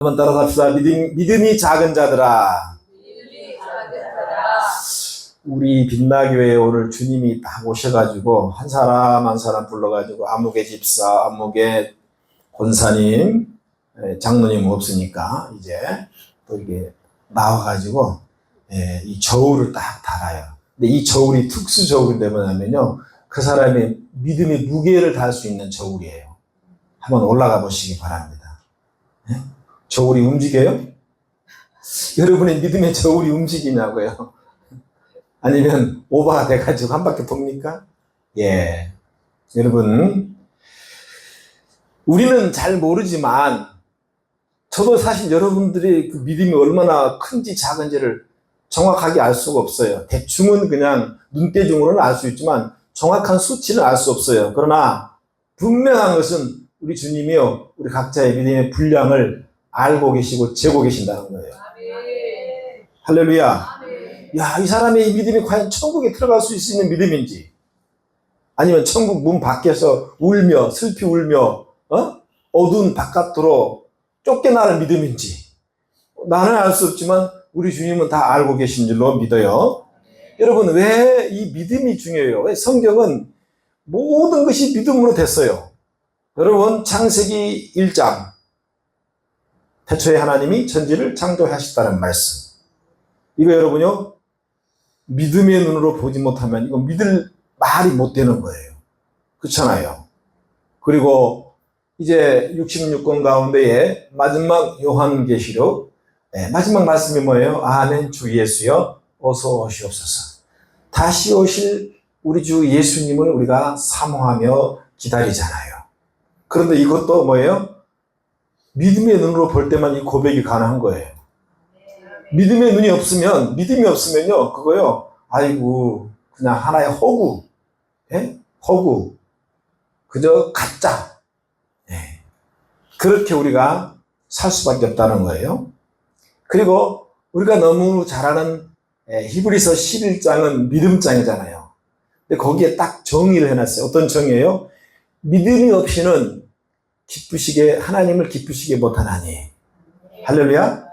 한번 따라서 합시다. 믿음이 작은 자들아. 우리 빛나교회에 오늘 주님이 딱 오셔가지고 한 사람 한 사람 불러가지고 아무개 집사, 아무개 권사님, 장로님 없으니까 이제 또 이게 나와가지고 이 저울을 딱 달아요. 근데 이 저울이 특수 저울이 뭐냐면요, 그 사람의 믿음의 무게를 달 수 있는 저울이에요. 한번 올라가 보시기 바랍니다. 저울이 움직여요? 여러분의 믿음의 저울이 움직이냐고요? 아니면 오버가 돼가지고 한 바퀴 돕니까? 예. 여러분, 우리는 잘 모르지만, 저도 사실 여러분들의 그 믿음이 얼마나 큰지 작은지를 정확하게 알 수가 없어요. 대충은 그냥 눈대중으로는 알 수 있지만, 정확한 수치는 알 수 없어요. 그러나, 분명한 것은 우리 주님이요, 우리 각자의 믿음의 분량을 알고 계시고 재고 계신다는 거예요. 할렐루야. 야, 이 사람의 믿음이 과연 천국에 들어갈 수 있는 믿음인지, 아니면 천국 문 밖에서 울며 슬피 울며 어두운 바깥으로 쫓겨나는 믿음인지, 나는 알 수 없지만 우리 주님은 다 알고 계신 줄로 믿어요. 여러분, 왜 이 믿음이 중요해요? 왜 성경은 모든 것이 믿음으로 됐어요. 여러분, 창세기 1장, 태초에 하나님이 천지를 창조하셨다는 말씀, 이거 여러분요, 믿음의 눈으로 보지 못하면 이거 믿을 말이 못 되는 거예요. 그렇잖아요. 그리고 이제 66권 가운데에 마지막 요한계시록, 마지막 말씀이 뭐예요? 아멘, 주 예수여 어서 오시옵소서. 다시 오실 우리 주 예수님을 우리가 사모하며 기다리잖아요. 그런데 이것도 뭐예요? 믿음의 눈으로 볼 때만 이 고백이 가능한 거예요. 믿음의 눈이 없으면, 믿음이 없으면요, 그거요, 아이고, 그냥 하나의 허구, 허구, 그저 가짜. 그렇게 우리가 살 수밖에 없다는 거예요. 그리고 우리가 너무 잘 아는 히브리서 11장은 믿음장이잖아요. 근데 거기에 딱 정의를 해놨어요. 어떤 정의예요? 믿음이 없이는 하나님을 기쁘시게 못하나니. 할렐루야.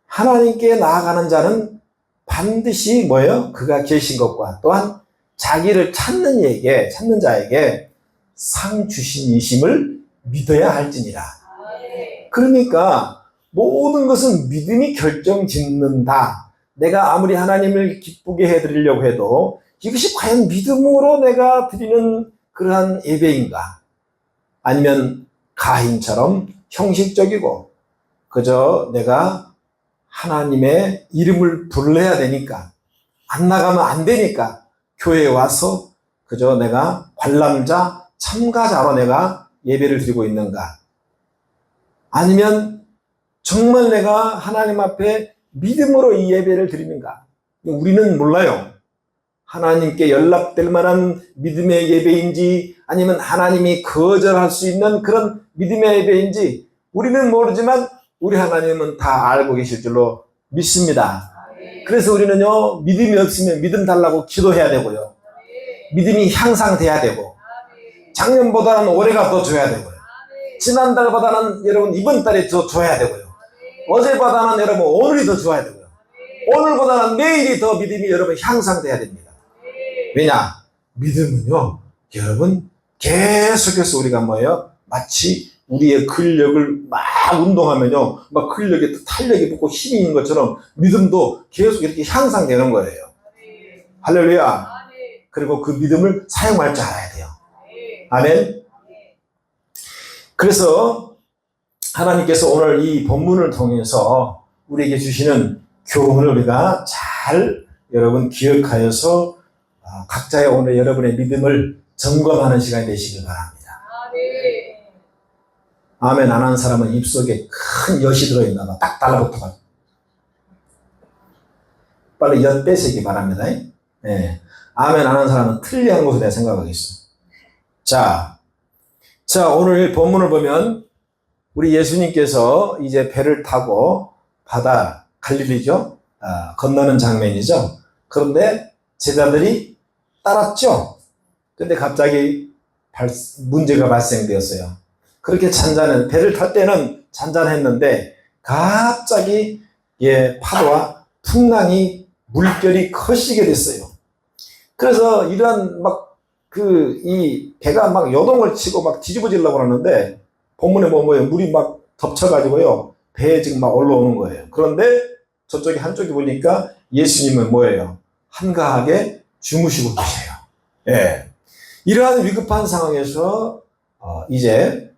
하나님께 나아가는 자는 반드시 뭐예요? 그가 계신 것과 또한 자기를 찾는 자에게 상 주신 이심을 믿어야 할지니라. 그러니까 모든 것은 믿음이 결정짓는다. 내가 아무리 하나님을 기쁘게 해드리려고 해도 이것이 과연 믿음으로 내가 드리는 그러한 예배인가? 아니면 가인처럼 형식적이고 그저 내가 하나님의 이름을 불러야 되니까, 안 나가면 안 되니까 교회에 와서 그저 내가 관람자, 참가자로 내가 예배를 드리고 있는가? 아니면 정말 내가 하나님 앞에 믿음으로 이 예배를 드리는가? 우리는 몰라요. 하나님께 연락될 만한 믿음의 예배인지 아니면 하나님이 거절할 수 있는 그런 믿음의 예배인지 우리는 모르지만 우리 하나님은 다 알고 계실 줄로 믿습니다. 그래서 우리는요, 믿음이 없으면 믿음 달라고 기도해야 되고요, 믿음이 향상돼야 되고, 작년보다는 올해가 더 줘야 되고요, 지난달보다는 여러분 이번 달에 더 줘야 되고요, 어제보다는 여러분 오늘이 더 줘야 되고요, 오늘보다는 내일이 더 믿음이 여러분 향상돼야 됩니다. 왜냐? 믿음은요, 여러분 계속해서 우리가 뭐예요? 마치 우리의 근력을 막 운동하면요, 막 근력에 탄력이 붙고 힘이 있는 것처럼 믿음도 계속 이렇게 향상되는 거예요. 할렐루야. 그리고 그 믿음을 사용할 줄 알아야 돼요. 아멘. 그래서 하나님께서 오늘 이 본문을 통해서 우리에게 주시는 교훈을 우리가 잘 여러분 기억하여서 각자의 오늘 여러분의 믿음을 점검하는 시간이 되시길 바랍니다. 아멘 안 하는 사람은 입속에 큰 엿이 들어있나 봐. 딱 달라붙어가지고. 빨리 엿 빼시기 바랍니다. 아멘 안 하는 사람은 틀리한 것으로 내가 생각하겠어. 자, 오늘 본문을 보면 우리 예수님께서 이제 배를 타고 바다 갈릴리죠, 건너는 장면이죠. 그런데 제자들이 따랐죠. 근데 갑자기 문제가 발생되었어요. 그렇게 배를 탈 때는 잔잔했는데 갑자기 파도와 풍랑이 물결이 커지게 됐어요. 그래서 이러한 이 배가 요동을 치고 뒤집어지려고 하는데 본문에 뭐예요? 물이 덮쳐가지고요. 배에 지금 올라오는 거예요. 그런데 저쪽에 한쪽에 보니까 예수님은 뭐예요? 한가하게 주무시고 계세요. 예. 이러한 위급한 상황에서 이제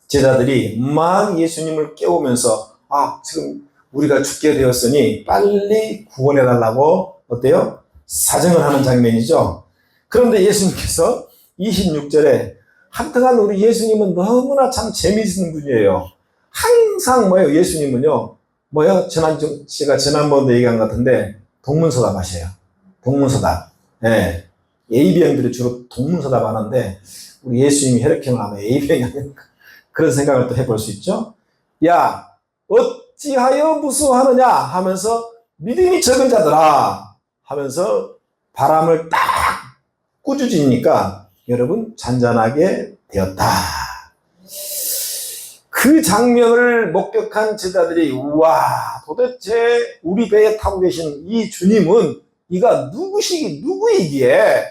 제자들이 막 예수님을 깨우면서 지금 우리가 죽게 되었으니 빨리 구원해달라고 어때요? 사정을 하는 장면이죠. 그런데 예수님께서 26절에 한동안 우리 예수님은 너무나 참 재미있는 분이에요. 항상 예수님은요, 제가 지난번도 얘기한 것 같은데, 동문서답 하셔요. 동문서답. 예. A병들이 주로 동문서답 하는데, 우리 예수님이 혈액형을 하면 A병이 아닐까. 그런 생각을 또 해볼 수 있죠. 야, 어찌하여 무수하느냐 하면서 믿음이 적은 자들아 하면서 바람을 딱 꾸짖으니까 여러분 잔잔하게 되었다. 그 장면을 목격한 제자들이 우와, 도대체 우리 배에 타고 계신 이 주님은 이가 누구이기에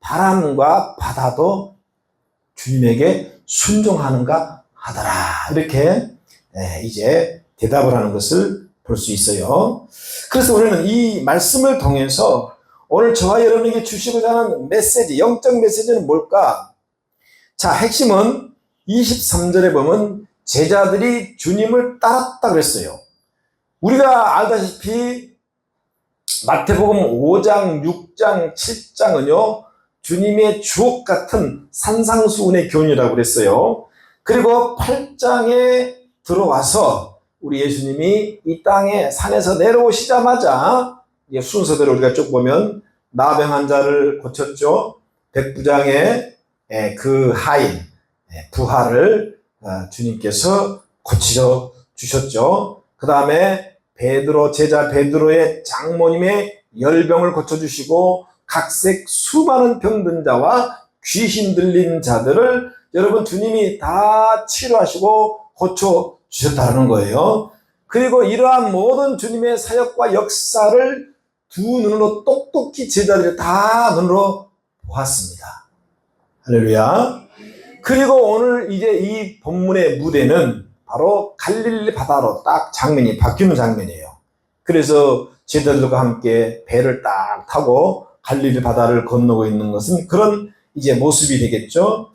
바람과 바다도 주님에게 순종하는가 하더라. 이렇게 이제 대답을 하는 것을 볼 수 있어요. 그래서 우리는 이 말씀을 통해서 오늘 저와 여러분에게 주시고자 하는 메시지, 영적 메시지는 뭘까? 자, 핵심은 23절에 보면 제자들이 주님을 따랐다 그랬어요. 우리가 알다시피 마태복음 5장, 6장, 7장은요, 주님의 주옥 같은 산상수훈의 교훈이라고 그랬어요. 그리고 8장에 들어와서 우리 예수님이 이 땅에 산에서 내려오시자마자 순서대로 우리가 쭉 보면 나병 환자를 고쳤죠. 백부장의 그 하인 부하를 주님께서 고쳐 주셨죠. 그 다음에 제자 베드로의 장모님의 열병을 고쳐주시고 각색 수많은 병든 자와 귀신 들린 자들을 여러분 주님이 다 치료하시고 고쳐주셨다는 거예요. 그리고 이러한 모든 주님의 사역과 역사를 두 눈으로 똑똑히 제자들이 다 눈으로 보았습니다. 할렐루야. 그리고 오늘 이제 이 본문의 무대는 바로 갈릴리 바다로 딱 장면이 바뀌는 장면이에요. 그래서 제자들과 함께 배를 딱 타고 갈릴리 바다를 건너고 있는 것은 그런 이제 모습이 되겠죠.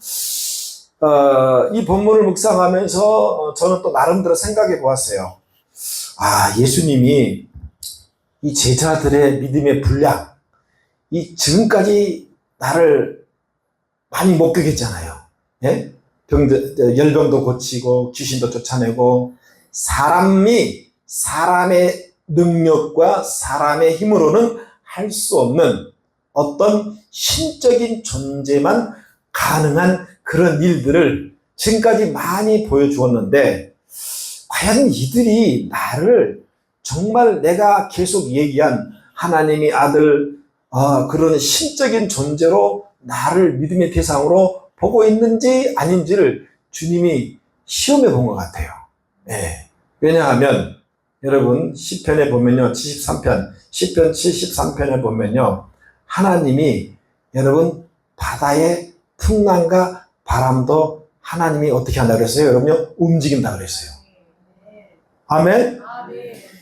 이 본문을 묵상하면서 저는 또 나름대로 생각해 보았어요. 예수님이 이 제자들의 믿음의 분량, 이 지금까지 나를 많이 목격했잖아요. 예? 열병도 고치고 귀신도 쫓아내고 사람의 능력과 사람의 힘으로는 할 수 없는 어떤 신적인 존재만 가능한 그런 일들을 지금까지 많이 보여주었는데 과연 이들이 나를 정말 내가 계속 얘기한 하나님의 아들 그런 신적인 존재로 나를 믿음의 대상으로 보고 있는지 아닌지를 주님이 시험해 본 것 같아요. 왜냐하면 여러분 시편에 보면요, 73편 시편 73편에 보면요, 하나님이 여러분 바다의 풍랑과 바람도 하나님이 어떻게 한다고 그랬어요? 여러분요, 움직인다고 그랬어요. 아멘?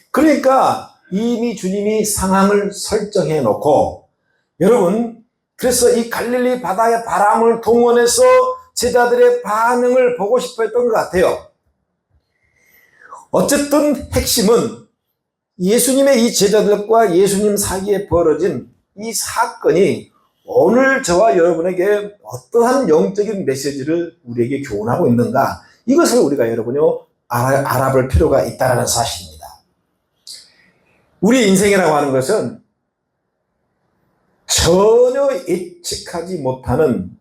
그러니까 이미 주님이 상황을 설정해 놓고 여러분, 그래서 이 갈릴리 바다의 바람을 동원해서 제자들의 반응을 보고 싶어 했던 것 같아요. 어쨌든 핵심은 예수님의 이 제자들과 예수님 사이에 벌어진 이 사건이 오늘 저와 여러분에게 어떠한 영적인 메시지를 우리에게 교훈하고 있는가, 이것을 우리가 여러분요 알아볼 필요가 있다는 사실입니다. 우리 인생이라고 하는 것은 전혀 예측하지 못하는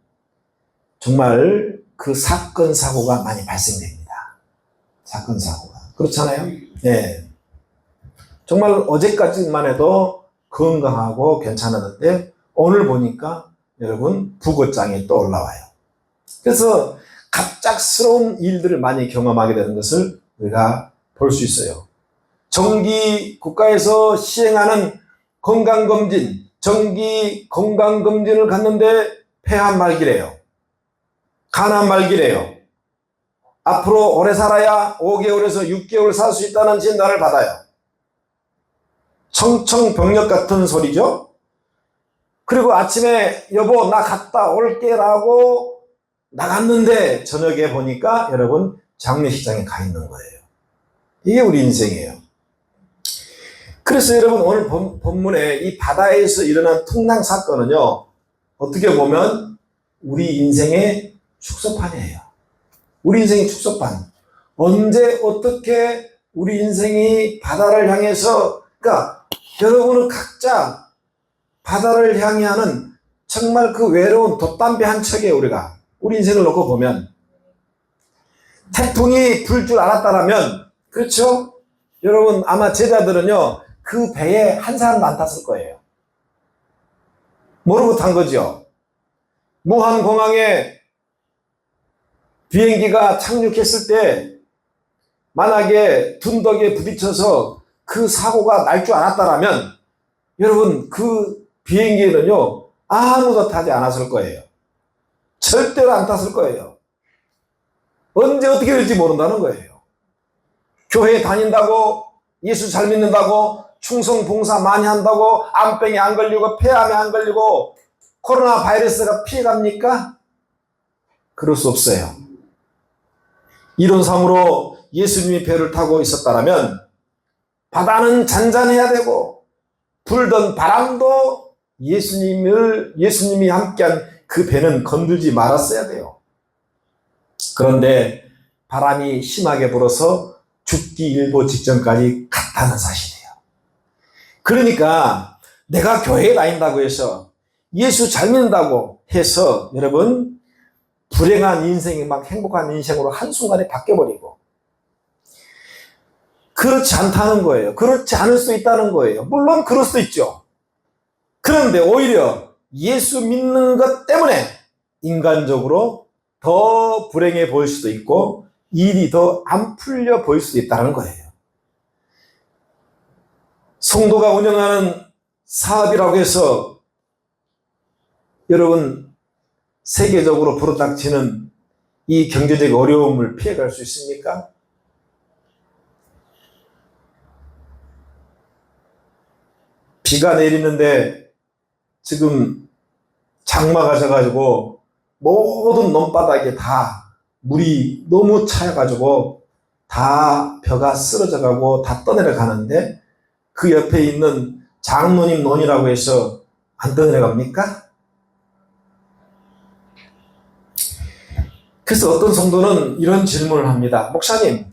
정말 그 사건 사고가 많이 발생됩니다. 사건 사고가 그렇잖아요. 네. 정말 어제까지만 해도 건강하고 괜찮았는데 오늘 보니까 여러분 부고장이 또 올라와요. 그래서 갑작스러운 일들을 많이 경험하게 되는 것을 우리가 볼 수 있어요. 정기 국가에서 시행하는 건강검진, 정기 건강검진을 갔는데 폐암 말기래요. 간암 말기래요. 앞으로 오래 살아야 5개월에서 6개월 살 수 있다는 진단을 받아요. 청청병력 같은 소리죠. 그리고 아침에 여보 나 갔다 올게 라고 나갔는데 저녁에 보니까 여러분 장례식장에 가 있는 거예요. 이게 우리 인생이에요. 그래서 여러분 오늘 본문에 이 바다에서 일어난 풍랑 사건은요, 어떻게 보면 우리 인생의 축소판이에요. 우리 인생의 축소판. 언제 어떻게 우리 인생이 바다를 향해서, 그러니까 여러분은 각자 바다를 향해 하는 정말 그 외로운 돛담배 한 척이에요. 우리 인생을 놓고 보면 태풍이 불 줄 알았다라면, 그렇죠? 여러분 아마 제자들은요 그 배에 한 사람도 안 탔을 거예요. 모르고 탄 거죠. 무한공항에 비행기가 착륙했을 때 만약에 둔덕에 부딪혀서 그 사고가 날 줄 알았다라면 여러분 그 비행기에는요 아무도 타지 않았을 거예요. 절대로 안 탔을 거예요. 언제 어떻게 될지 모른다는 거예요. 교회에 다닌다고, 예수 잘 믿는다고, 충성 봉사 많이 한다고 암병에 안 걸리고 폐암에 안 걸리고 코로나 바이러스가 피해갑니까? 그럴 수 없어요. 이론상으로 예수님이 배를 타고 있었다면 바다는 잔잔해야 되고 불던 바람도 예수님이 함께한 그 배는 건들지 말았어야 돼요. 그런데 바람이 심하게 불어서 죽기 일보 직전까지 갔다는 사실이에요. 그러니까 내가 교회에 다닌다고 해서 예수 잘 믿는다고 해서 여러분 불행한 인생이 막 행복한 인생으로 한순간에 바뀌어버리고 그렇지 않다는 거예요. 그렇지 않을 수 있다는 거예요. 물론 그럴 수도 있죠. 그런데 오히려 예수 믿는 것 때문에 인간적으로 더 불행해 보일 수도 있고 일이 더 안 풀려 보일 수도 있다는 거예요. 성도가 운영하는 사업이라고 해서 여러분 세계적으로 불어닥치는 이 경제적 어려움을 피해갈 수 있습니까? 비가 내리는데 지금 장마가 져가지고 모든 논바닥에 다 물이 너무 차여가지고 다 벼가 쓰러져가고 다 떠내려가는데 그 옆에 있는 장로님 논이라고 해서 안 떠내려갑니까? 그래서 어떤 성도는 이런 질문을 합니다. 목사님,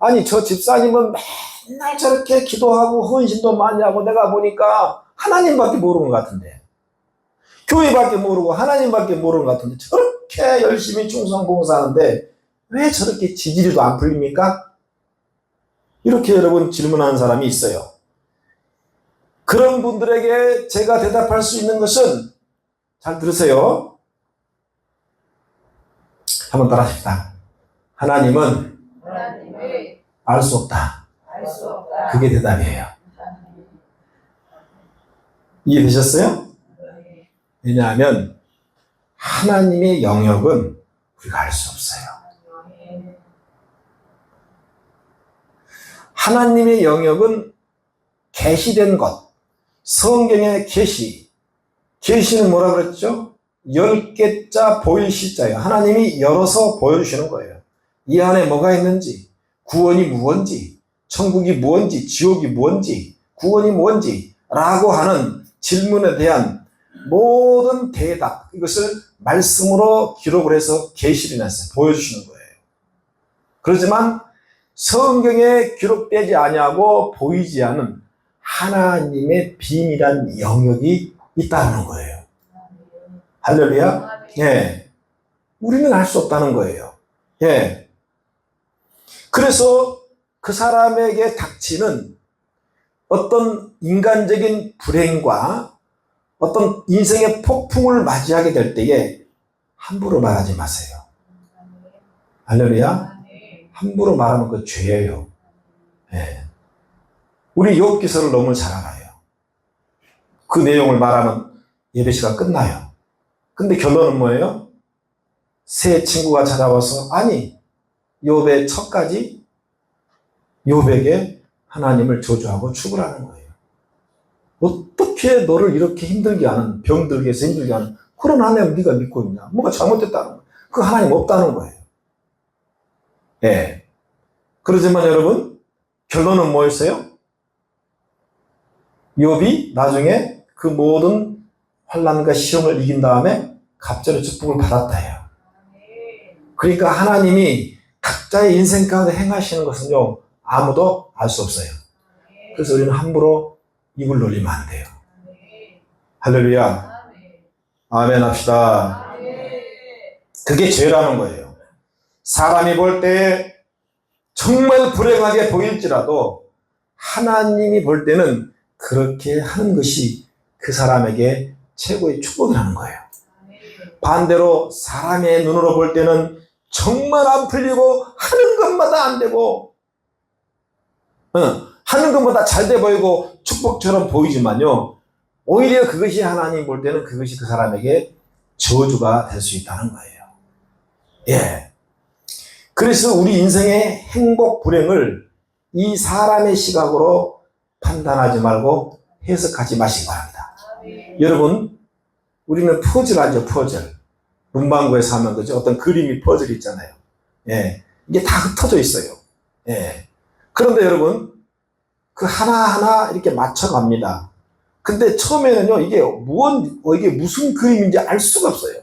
아니 저 집사님은 맨날 저렇게 기도하고 헌신도 많이 하고 내가 보니까 하나님밖에 모르는 것 같은데, 교회밖에 모르고 하나님밖에 모르는 것 같은데 저렇게 열심히 충성봉사하는데 왜 저렇게 지지리도 안 풀립니까? 이렇게 여러분 질문하는 사람이 있어요. 그런 분들에게 제가 대답할 수 있는 것은, 잘 들으세요. 한번 따라합시다. 하나님은 알 수 없다. 그게 대답이에요. 이해되셨어요? 왜냐하면 하나님의 영역은 우리가 알 수 없어요. 하나님의 영역은 계시된 것, 성경의 계시는 뭐라 그랬죠? 10개자 보일 시자예요. 하나님이 열어서 보여주시는 거예요. 이 안에 뭐가 있는지, 구원이 무언지, 천국이 무언지, 지옥이 무언지, 구원이 무언지 라고 하는 질문에 대한 모든 대답, 이것을 말씀으로 기록을 해서 계시를 해서 보여주시는 거예요. 그렇지만 성경에 기록되지 아니하고 보이지 않은 하나님의 비밀한 영역이 있다는 거예요. 할렐루야? 예. 우리는 알 수 없다는 거예요. 예. 그래서 그 사람에게 닥치는 어떤 인간적인 불행과 어떤 인생의 폭풍을 맞이하게 될 때에 함부로 말하지 마세요. 할렐루야. 함부로 말하면 그 죄예요. 예. 우리 욥기서를 너무 잘 알아요. 그 내용을 말하면 예배 시간 끝나요. 근데 결론은 뭐예요? 새 친구가 찾아와서 아니 욥의 첩까지 욥에게 하나님을 저주하고 축을하는 거예요. 어떻게 너를 이렇게 힘들게 하는, 병들게 해서 힘들게 하는 그런 하나님 네가 믿고 있냐? 뭐가 잘못됐다는 거예요. 그 하나님 없다는 거예요. 예. 그러지만 여러분 결론은 뭐였어요? 욥이 나중에 그 모든 환난과 시험을 이긴 다음에 갑절의 축복을 받았다 해요. 그러니까 하나님이 각자의 인생 가운데 행하시는 것은요 아무도 알 수 없어요. 그래서 우리는 함부로 입을 놀리면 안 돼요. 할렐루야. 아멘 합시다. 그게 죄라는 거예요. 사람이 볼 때 정말 불행하게 보일지라도 하나님이 볼 때는 그렇게 하는 것이 그 사람에게 최고의 축복이라는 거예요. 반대로 사람의 눈으로 볼 때는 정말 안 풀리고 하는 것마다 안 되고 하는 것마다 잘 돼 보이고 축복처럼 보이지만요 오히려 그것이 하나님 볼 때는 그것이 그 사람에게 저주가 될 수 있다는 거예요. 예. 그래서 우리 인생의 행복 불행을 이 사람의 시각으로 판단하지 말고 해석하지 마시기 바랍니다. 여러분 우리는 퍼즐 알죠? 퍼즐. 문방구에서 하면 그죠? 어떤 그림이 퍼즐 있잖아요. 예. 이게 다 흩어져 있어요. 예. 그런데 여러분 그 하나하나 이렇게 맞춰갑니다. 근데 처음에는요 이게 무슨 그림인지 알 수가 없어요.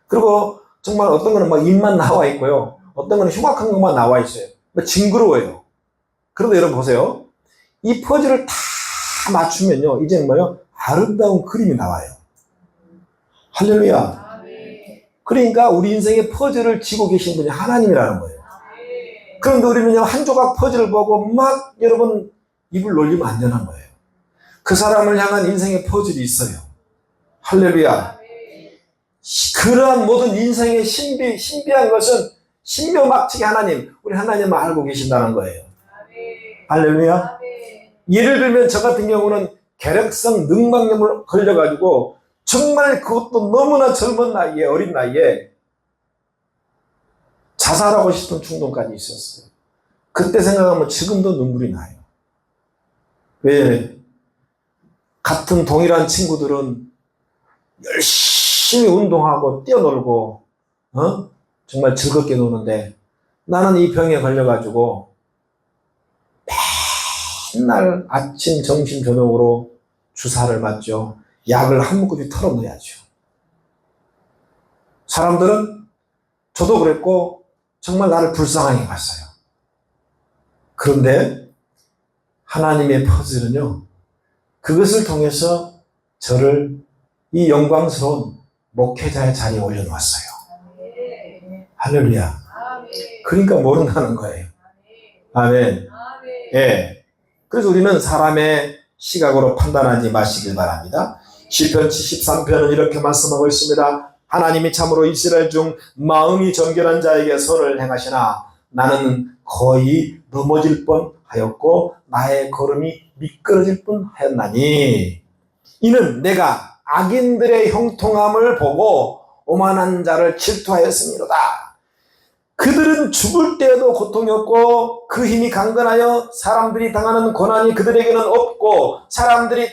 그리고 정말 어떤 거는 막 입만 나와 있고요. 어떤 거는 흉악한 것만 나와 있어요. 징그러워요. 그런데 여러분 보세요. 이 퍼즐을 다 맞추면요 이제는 뭐요? 아름다운 그림이 나와요. 할렐루야. 그러니까 우리 인생의 퍼즐을 쥐고 계신 분이 하나님이라는 거예요. 그런데 우리는요 한 조각 퍼즐을 보고 막 여러분 입을 놀리면 안 되는 거예요. 그 사람을 향한 인생의 퍼즐이 있어요. 할렐루야. 그러한 모든 인생의 신비한 것은 신묘막측의 하나님, 우리 하나님을 알고 계신다는 거예요. 할렐루야. 예를 들면 저 같은 경우는 계력성 늑막염을 걸려가지고 정말 그것도 너무나 젊은 나이에 어린 나이에 자살하고 싶은 충동까지 있었어요. 그때 생각하면 지금도 눈물이 나요. 왜? 같은 동일한 친구들은 열심히 운동하고 뛰어놀고 정말 즐겁게 노는데 나는 이 병에 걸려가지고 맨날 아침, 점심, 저녁으로 주사를 맞죠. 약을 한 모금씩 털어넣어야죠. 사람들은 저도 그랬고 정말 나를 불쌍하게 봤어요. 그런데 하나님의 퍼즐은요 그것을 통해서 저를 이 영광스러운 목회자의 자리에 올려놓았어요. 할렐루야. 그러니까 모른다는 거예요. 아멘. 예. 그래서 우리는 사람의 시각으로 판단하지 마시길 바랍니다. 시편 73편은 이렇게 말씀하고 있습니다. 하나님이 참으로 이스라엘 중 마음이 정결한 자에게 선을 행하시나 나는 거의 넘어질 뻔하였고 나의 걸음이 미끄러질 뻔하였나니 이는 내가 악인들의 형통함을 보고 오만한 자를 질투하였음이로다. 그들은 죽을 때에도 고통이 없고 그 힘이 강건하여 사람들이 당하는 고난이 그들에게는 없고 사람들이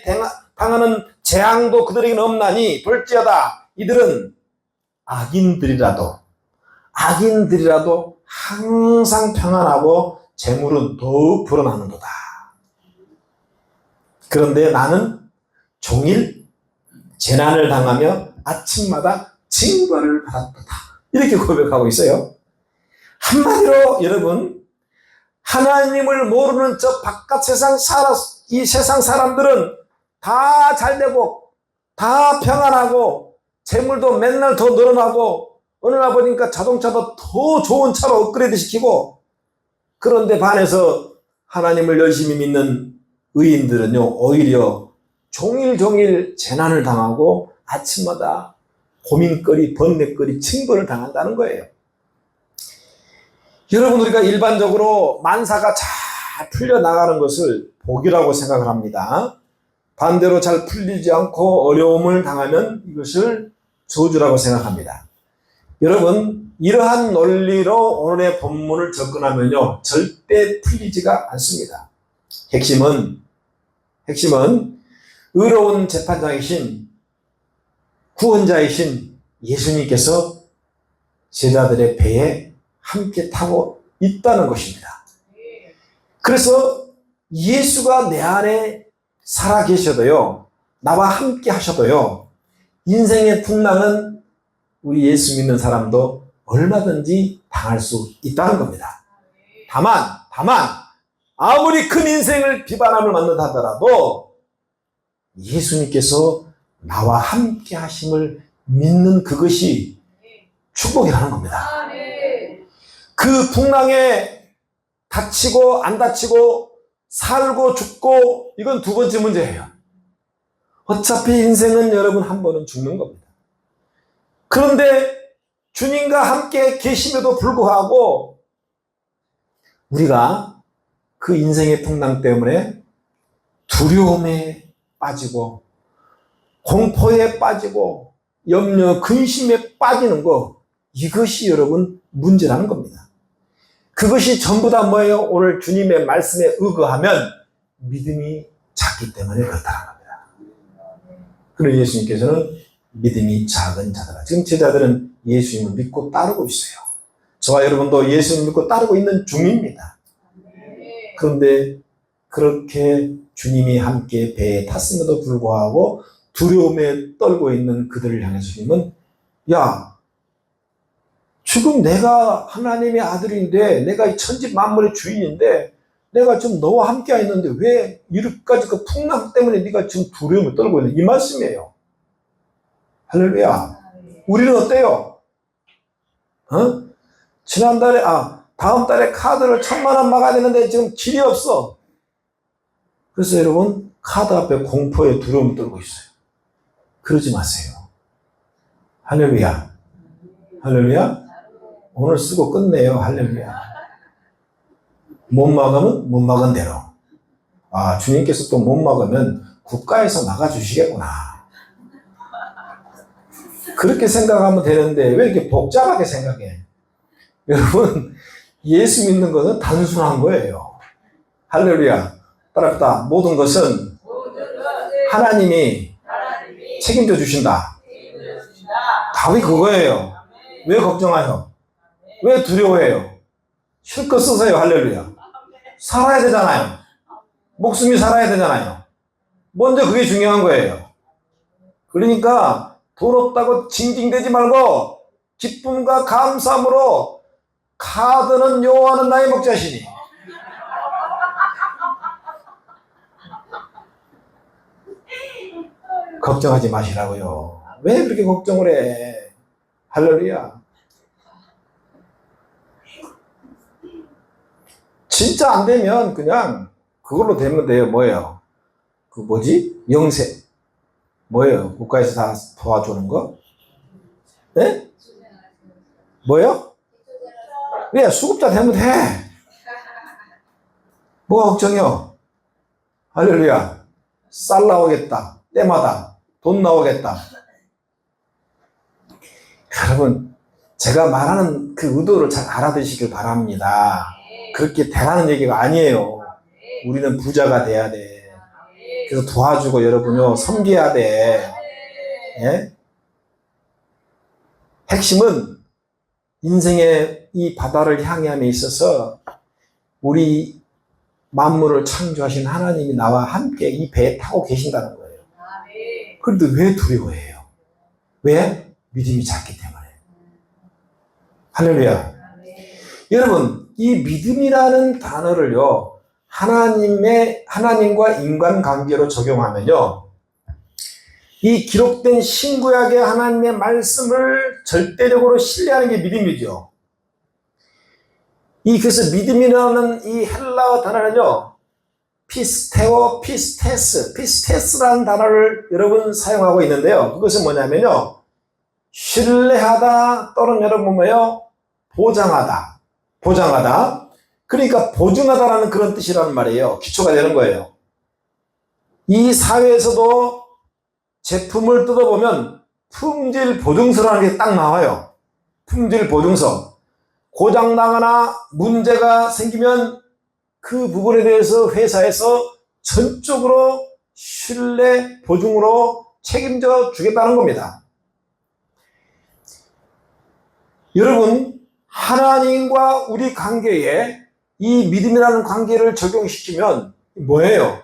당하는 재앙도 그들에게는 없나니 볼지어다 이들은 악인들이라도 항상 평안하고 재물은 더욱 불어나는도다. 그런데 나는 종일 재난을 당하며 아침마다 징벌을 받았도다. 이렇게 고백하고 있어요. 한마디로 여러분 하나님을 모르는 저 바깥 이 세상 사람들은 다 잘되고 다 평안하고 재물도 맨날 더 늘어나고 어느 날 보니까 자동차도 더 좋은 차로 업그레이드 시키고 그런데 반해서 하나님을 열심히 믿는 의인들은요 오히려 종일 재난을 당하고 아침마다 고민거리, 번뇌거리, 징벌을 당한다는 거예요. 여러분, 우리가 일반적으로 만사가 잘 풀려나가는 것을 복이라고 생각을 합니다. 반대로 잘 풀리지 않고 어려움을 당하면 이것을 저주라고 생각합니다. 여러분, 이러한 논리로 오늘의 본문을 접근하면요, 절대 풀리지가 않습니다. 핵심은 의로운 재판장이신 구원자이신 예수님께서 제자들의 배에 함께 타고 있다는 것입니다. 그래서 예수가 내 안에 살아 계셔도요, 나와 함께 하셔도요, 인생의 풍랑은 우리 예수 믿는 사람도 얼마든지 당할 수 있다는 겁니다. 다만 아무리 큰 인생을 비바람을 맞는다 하더라도 예수님께서 나와 함께 하심을 믿는 그것이 축복이라는 겁니다. 그 풍랑에 다치고 안 다치고 살고 죽고 이건 두 번째 문제예요. 어차피 인생은 여러분 한 번은 죽는 겁니다. 그런데 주님과 함께 계심에도 불구하고 우리가 그 인생의 풍랑 때문에 두려움에 빠지고 공포에 빠지고 염려, 근심에 빠지는 거, 이것이 여러분 문제라는 겁니다. 그것이 전부 다 뭐예요? 오늘 주님의 말씀에 의거하면 믿음이 작기 때문에 그렇다는 겁니다. 그리고 예수님께서는 믿음이 작은 자들아. 지금 제자들은 예수님을 믿고 따르고 있어요. 저와 여러분도 예수님을 믿고 따르고 있는 중입니다. 그런데 그렇게 주님이 함께 배에 탔음에도 불구하고 두려움에 떨고 있는 그들을 향해서 주님은, 야, 지금 내가 하나님의 아들인데, 내가 이 천지 만물의 주인인데, 내가 지금 너와 함께 있는데 왜 이렇게까지 그 풍랑 때문에 네가 지금 두려움을 떨고 있는, 이 말씀이에요. 할렐루야. 우리는 어때요? 지난달에, 다음 달에 카드를 1,000만 원 막아야 되는데 지금 길이 없어. 그래서 여러분, 카드 앞에 공포에 두려움을 떨고 있어요. 그러지 마세요. 할렐루야. 할렐루야. 오늘 쓰고 끝내요. 할렐루야. 못 막으면 못 막은 대로. 주님께서 또 못 막으면 국가에서 막아주시겠구나. 그렇게 생각하면 되는데 왜 이렇게 복잡하게 생각해? 여러분, 예수 믿는 것은 단순한 거예요. 할렐루야. 따라합시다. 모든 것은 하나님이 책임져 주신다. 답이 그거예요. 왜 걱정해요? 왜 두려워해요? 실컷 쓰세요. 할렐루야. 살아야 되잖아요. 목숨이 살아야 되잖아요. 먼저 그게 중요한 거예요. 그러니까 돈 없다고 징징대지 말고 기쁨과 감사함으로 카드는 요하는 나의 목자시니. 걱정하지 마시라고요. 왜 그렇게 걱정을 해? 할렐루야. 진짜 안 되면 그냥 그걸로 되면 돼요. 뭐예요? 영세. 뭐예요? 국가에서 다 도와주는 거? 네? 뭐예요? 왜? 수급자 되면 돼. 뭐가 걱정이요? 할렐루야. 쌀 나오겠다. 때마다 돈 나오겠다. 여러분, 제가 말하는 그 의도를 잘 알아두시길 바랍니다. 그렇게 되라는 얘기가 아니에요. 우리는 부자가 돼야 돼. 그래서 도와주고 여러분요, 섬겨야 돼. 예? 핵심은 인생의 이 바다를 향함에 있어서 우리 만물을 창조하신 하나님이 나와 함께 이 배에 타고 계신다는 거예요. 그런데 왜 두려워해요? 왜? 믿음이 작기 때문에. 할렐루야. 여러분, 이 믿음이라는 단어를요, 하나님과 인간관계로 적용하면요, 이 기록된 신구약의 하나님의 말씀을 절대적으로 신뢰하는 게 믿음이죠. 그래서 믿음이라는 이 헬라어 단어는요, 피스테스라는 단어를 여러분 사용하고 있는데요. 그것은 뭐냐면요, 신뢰하다 또는 여러분 뭐예요? 보장하다. 보장하다. 그러니까 보증하다라는 그런 뜻이라는 말이에요. 기초가 되는 거예요. 이 사회에서도 제품을 뜯어보면 품질 보증서라는 게 딱 나와요. 품질 보증서. 고장나거나 문제가 생기면 그 부분에 대해서 회사에서 전적으로 신뢰 보증으로 책임져 주겠다는 겁니다. 여러분, 하나님과 우리 관계에 이 믿음이라는 관계를 적용시키면 뭐예요?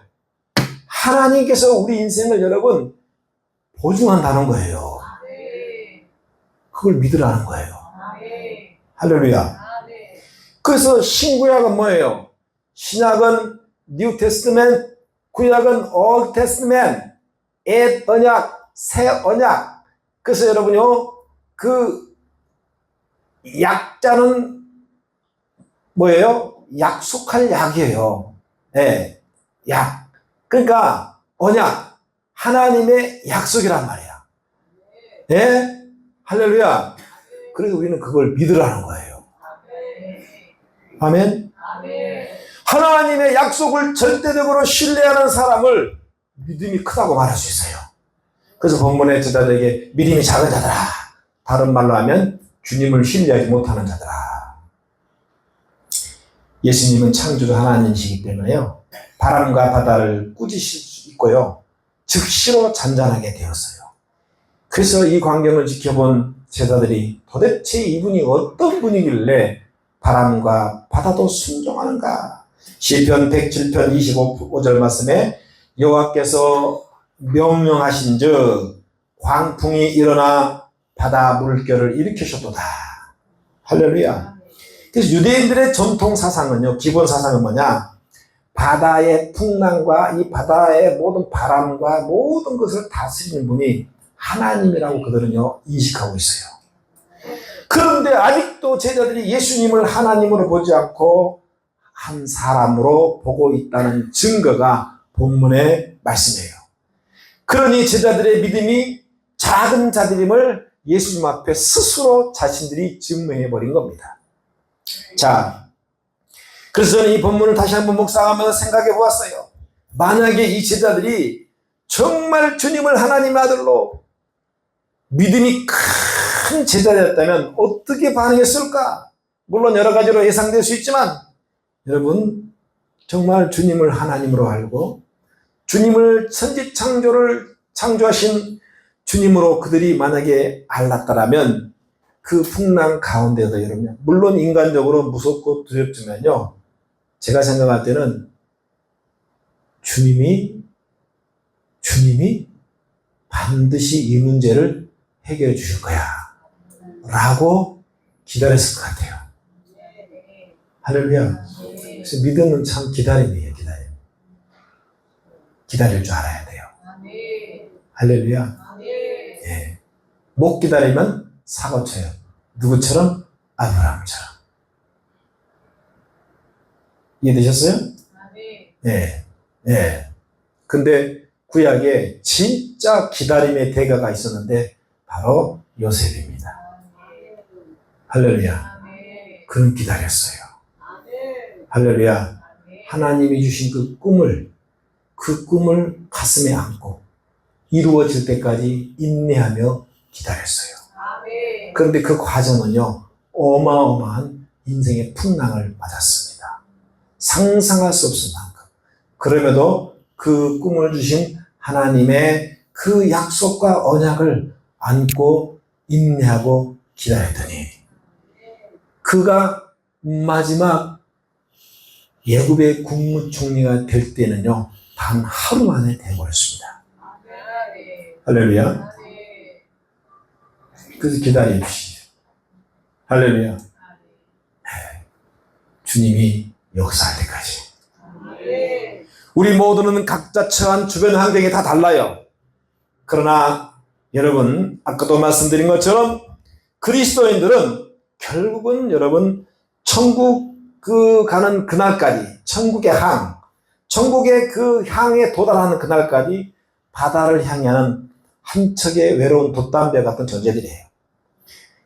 하나님께서 우리 인생을 여러분 보증한다는 거예요. 그걸 믿으라는 거예요. 할렐루야. 그래서 신구약은 뭐예요? 신약은 New Testament, 구약은 Old Testament, 옛 언약, 새 언약. 그래서 여러분요, 그 약자는 뭐예요? 약속할 약이에요. 네, 약. 그러니까 언약, 하나님의 약속이란 말이야. 네? 할렐루야. 그래서 우리는 그걸 믿으라는 거예요. 아멘. 하나님의 약속을 절대적으로 신뢰하는 사람을 믿음이 크다고 말할 수 있어요. 그래서 본문의 제자들에게 믿음이 작은 자들아, 다른 말로 하면 주님을 신뢰하지 못하는 자들아. 예수님은 창조주 하나님이시기 때문에요, 바람과 바다를 꾸짖으실 수 있고요, 즉시로 잔잔하게 되었어요. 그래서 이 광경을 지켜본 제자들이 도대체 이분이 어떤 분이길래 바람과 바다도 순종하는가. 시편 107편 25절 말씀에 여호와께서 명령하신즉 광풍이 일어나 바다 물결을 일으키셨도다. 할렐루야. 그래서 유대인들의 전통 사상은요, 기본 사상은 뭐냐? 바다의 풍랑과 이 바다의 모든 바람과 모든 것을 다스리는 분이 하나님이라고 그들은요 인식하고 있어요. 그런데 아직도 제자들이 예수님을 하나님으로 보지 않고 한 사람으로 보고 있다는 증거가 본문의 말씀이에요. 그러니 제자들의 믿음이 작은 자들임을 예수님 앞에 스스로 자신들이 증명해버린 겁니다. 자, 그래서 저는 이 본문을 다시 한번 묵상하면서 생각해 보았어요. 만약에 이 제자들이 정말 주님을 하나님의 아들로 믿음이 큰 제자였다면 어떻게 반응했을까? 물론 여러 가지로 예상될 수 있지만 여러분, 정말 주님을 하나님으로 알고 주님을 천지창조를 창조하신 주님으로 그들이 만약에 알았다라면 그 풍랑 가운데도 여러분, 물론 인간적으로 무섭고 두렵지만요, 제가 생각할 때는 주님이 반드시 이 문제를 해결해 주실 거야 라고 기다렸을 것 같아요. 할렐루야. 그래서 믿음은 참 기다림이에요. 기다릴 줄 알아야 돼요. 할렐루야. 예. 못 기다리면 사고 쳐요. 누구처럼? 아브라함처럼. 이해되셨어요? 예. 예. 근데 구약에 진짜 기다림의 대가가 있었는데 바로 요셉입니다. 할렐루야. 그는 기다렸어요. 할렐루야. 하나님이 주신 그 꿈을 가슴에 안고 이루어질 때까지 인내하며 기다렸어요. 그런데 그 과정은요, 어마어마한 인생의 풍랑을 맞았습니다. 상상할 수 없을 만큼. 그럼에도 그 꿈을 주신 하나님의 그 약속과 언약을 안고 인내하고 기다렸더니 그가 마지막 애굽의 국무총리가 될 때는요, 단 하루 만에 되어버렸습니다. 할렐루야. 그래서 기다립시다. 할렐루야. 주님이 역사할 때까지. 우리 모두는 각자 처한 주변 환경이 다 달라요. 그러나 여러분, 아까도 말씀드린 것처럼 그리스도인들은 결국은 여러분 천국 가는 그날까지, 천국의 그 향에 도달하는 그날까지 바다를 향하는 한 척의 외로운 돛담배 같은 존재들이에요.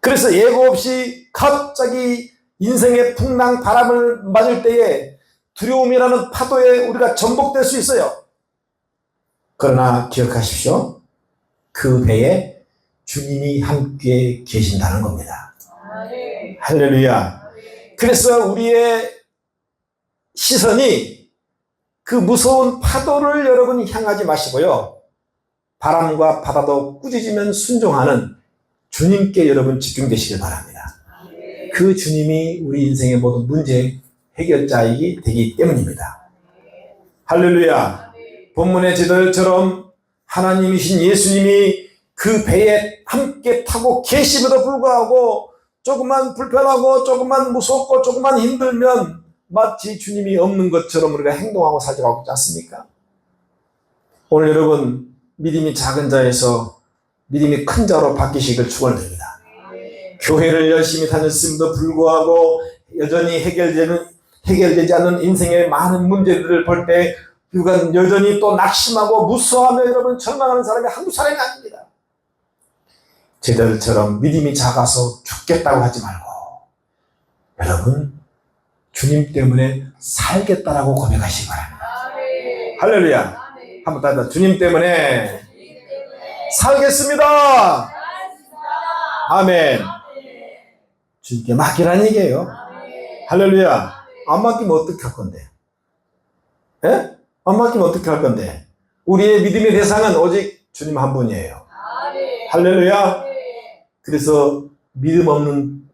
그래서 예고 없이 갑자기 인생의 풍랑 바람을 맞을 때에 두려움이라는 파도에 우리가 전복될 수 있어요. 그러나 기억하십시오. 그 배에 주님이 함께 계신다는 겁니다. 할렐루야. 그래서 우리의 시선이 그 무서운 파도를 여러분 향하지 마시고요. 바람과 바다도 꾸짖으면 순종하는 주님께 여러분 집중되시길 바랍니다. 그 주님이 우리 인생의 모든 문제 해결자이기 되기 때문입니다. 할렐루야. 본문의 제자들처럼 하나님이신 예수님이 그 배에 함께 타고 계심에도 불구하고 조금만 불편하고 조금만 무섭고 조금만 힘들면 마치 주님이 없는 것처럼 우리가 행동하고 살아가고 있지 않습니까? 오늘 여러분 믿음이 작은 자에서 믿음이 큰 자로 바뀌시길 축원드립니다. 교회를 열심히 다녔음에도 불구하고 여전히 해결되지 않는 인생의 많은 문제들을 볼 때 우리가 여전히 또 낙심하고 무서워하며 여러분 절망하는 사람이 한두 사람이 아닙니다. 제자들처럼 믿음이 작아서 죽겠다고 하지 말고 여러분 주님 때문에 살겠다라고 고백하시기 바랍니다. 할렐루야. 한번 따라 주님 때문에 살겠습니다. 아멘. 주님께 맡기라는 얘기예요. 할렐루야. 안 맡기면 어떻게 할 건데? 예? 안 맡기면 어떻게 할 건데? 우리의 믿음의 대상은 오직 주님 한 분이에요. 할렐루야. 그래서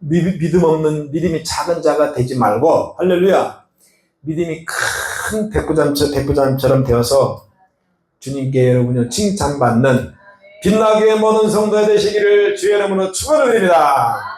믿음이 작은 자가 되지 말고, 할렐루야. 믿음이 큰 백부장처럼 되어서 주님께 여러분이 칭찬받는 빛나게 모든 성도가 되시기를 주의 이름으로 축원드립니다.